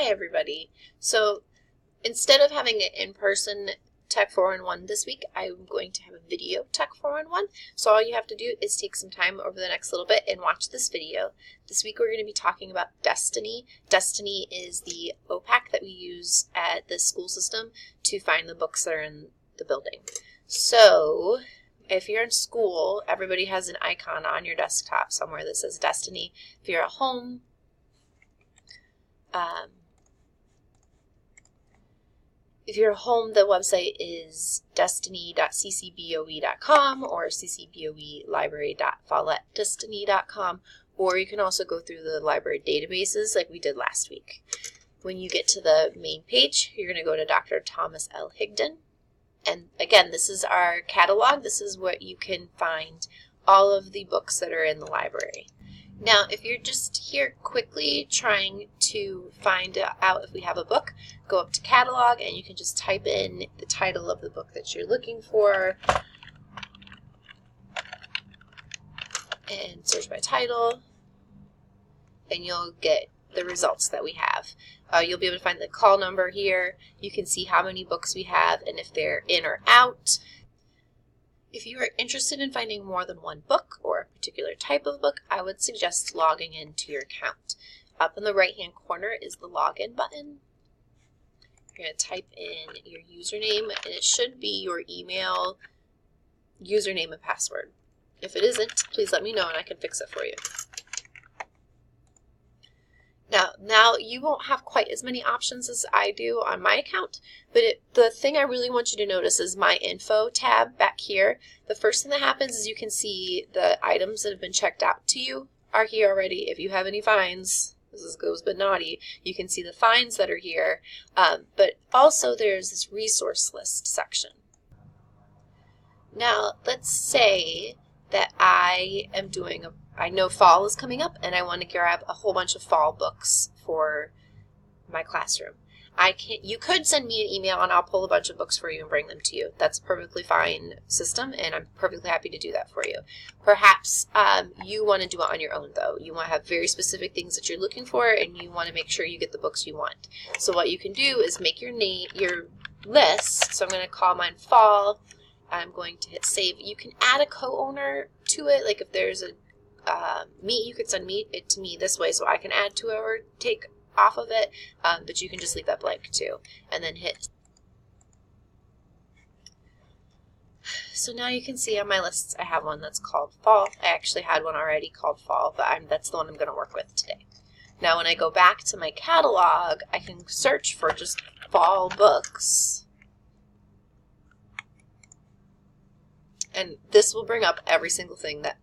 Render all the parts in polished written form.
everybody. So instead of having an in-person Tech 411 this week, I'm going to have a video Tech 411. So all you have to do is take some time over the next little bit and watch this video. This week we're going to be talking about Destiny. Destiny is the OPAC that we use at the school system to find the books that are in the building. So if you're in school, everybody has an icon on your desktop somewhere that says Destiny. If you're at home, the website is destiny.ccboe.com or ccboelibrary.follettdestiny.com, or you can also go through the library databases like we did last week. When you get to the main page, you're going to go to Dr. Thomas L. Higdon. And again, this is our catalog. This is what you can find all of the books that are in the library. Now, if you're just here quickly trying to find out if we have a book, go up to catalog and you can just type in the title of the book that you're looking for and search by title, and you'll get the results that we have. You'll be able to find the call number here. You can see how many books we have and if they're in or out. If you are interested in finding more than one book or a particular type of book, I would suggest logging into your account. Up in the right-hand corner is the login button. You're going to type in your username, and it should be your email username and password. If it isn't, please let me know and I can fix it for you. Now you won't have quite as many options as I do on my account, but the thing I really want you to notice is my info tab back here. The first thing that happens is you can see the items that have been checked out to you are here already. If you have any fines, this goes but naughty, you can see the fines that are here, but also there's this resource list section. Now let's say that I know fall is coming up and I want to grab a whole bunch of fall books for my classroom. You could send me an email and I'll pull a bunch of books for you and bring them to you. That's a perfectly fine system and I'm perfectly happy to do that for you. Perhaps you want to do it on your own though. You want to have very specific things that you're looking for and you want to make sure you get the books you want. So what you can do is make your list. So I'm going to call mine fall. I'm going to hit save. You can add a co-owner to it. Like if there's a you could send it to me this way so I can add to it or take off of it, but you can just leave that blank too and then hit. So now you can see on my lists I have one that's called fall. I actually had one already called fall, but that's the one I'm going to work with today. Now when I go back to my catalog, I can search for just fall books, and this will bring up every single thing that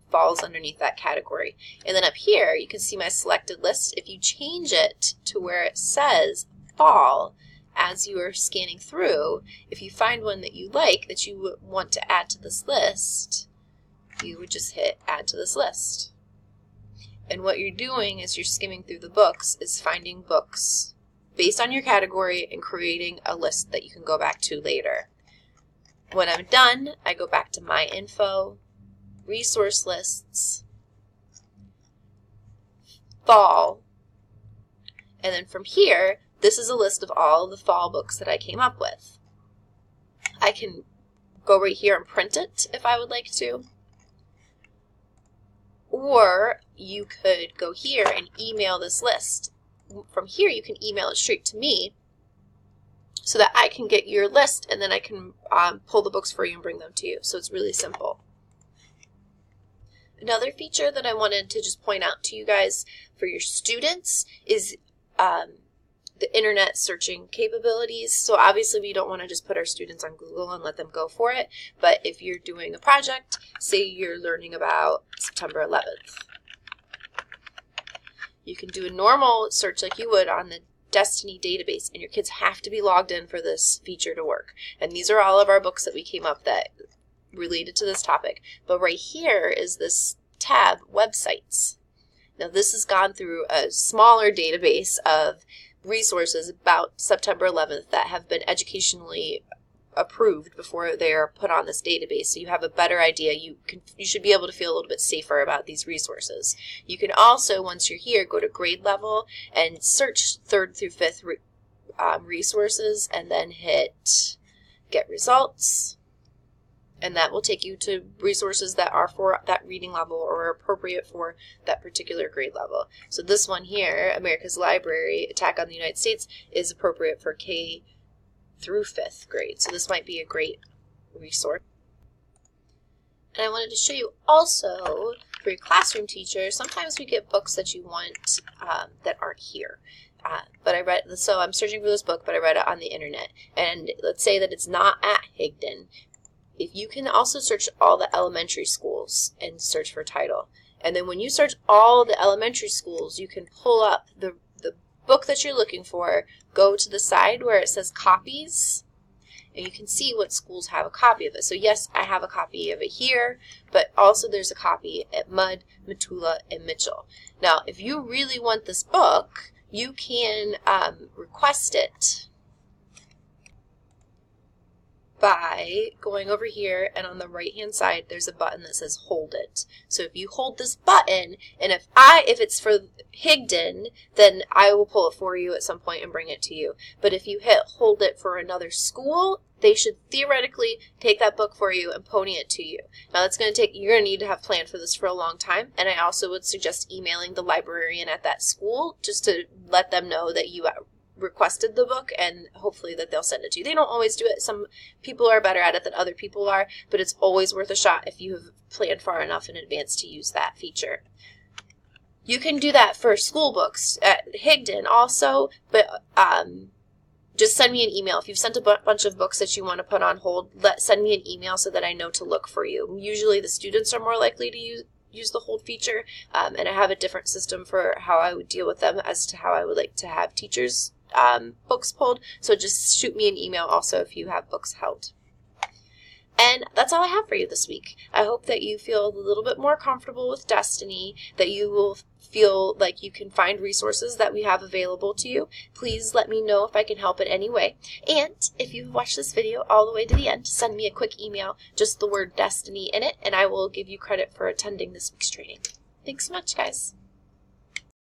falls underneath that category. And then up here you can see my selected list. If you change it to where it says fall as you are scanning through, if you find one that you like that you want to add to this list, you would just hit add to this list. And what you're doing as you're skimming through the books is finding books based on your category and creating a list that you can go back to later. When I'm done, I go back to my info, resource lists, fall, and then from here, this is a list of all the fall books that I came up with. I can go right here and print it if I would like to, or you could go here and email this list. From here, you can email it straight to me so that I can get your list and then I can pull the books for you and bring them to you. So it's really simple. Another feature that I wanted to just point out to you guys for your students is the internet searching capabilities. So obviously we don't want to just put our students on Google and let them go for it, but if you're doing a project, say you're learning about September 11th, you can do a normal search like you would on the Destiny database, and your kids have to be logged in for this feature to work. And these are all of our books that we came up that related to this topic. But right here is this tab, websites. Now this has gone through a smaller database of resources about September 11th that have been educationally approved before they are put on this database, so you have a better idea. You should be able to feel a little bit safer about these resources. You can also, once you're here, go to grade level and search 3rd through 5th resources, and then hit get results, and that will take you to resources that are for that reading level or appropriate for that particular grade level. So this one here, America's Library, Attack on the United States, is appropriate for K through 5th grade. So this might be a great resource. And I wanted to show you also, for your classroom teacher, sometimes we get books that you want that aren't here. So I'm searching for this book, but I read it on the internet. And let's say that it's not at Higdon. If you can also search all the elementary schools and search for title. And then when you search all the elementary schools, you can pull up the book that you're looking for, go to the side where it says copies, and you can see what schools have a copy of it. So yes, I have a copy of it here, but also there's a copy at Mudd, Metula, and Mitchell. Now, if you really want this book, you can request it by going over here, and on the right hand side there's a button that says hold it. So if you hold this button, and if it's for Higdon, then I will pull it for you at some point and bring it to you. But if you hit hold it for another school, they should theoretically take that book for you and pony it to you. Now that's going to take, you're going to need to have planned for this for a long time, and I also would suggest emailing the librarian at that school just to let them know that you requested the book, and hopefully that they'll send it to you. They don't always do it. Some people are better at it than other people are, but it's always worth a shot if you have planned far enough in advance to use that feature. You can do that for school books at Higdon also, but just send me an email. If you've sent a bunch of books that you want to put on hold, send me an email so that I know to look for you. Usually the students are more likely to use the hold feature, and I have a different system for how I would deal with them as to how I would like to have teachers books pulled. So just shoot me an email also if you have books held. And that's all I have for you this week. I hope that you feel a little bit more comfortable with Destiny, that you will feel like you can find resources that we have available to you. Please let me know if I can help in any way. And if you've watched this video all the way to the end, send me a quick email, just the word Destiny in it, and I will give you credit for attending this week's training. Thanks so much, guys.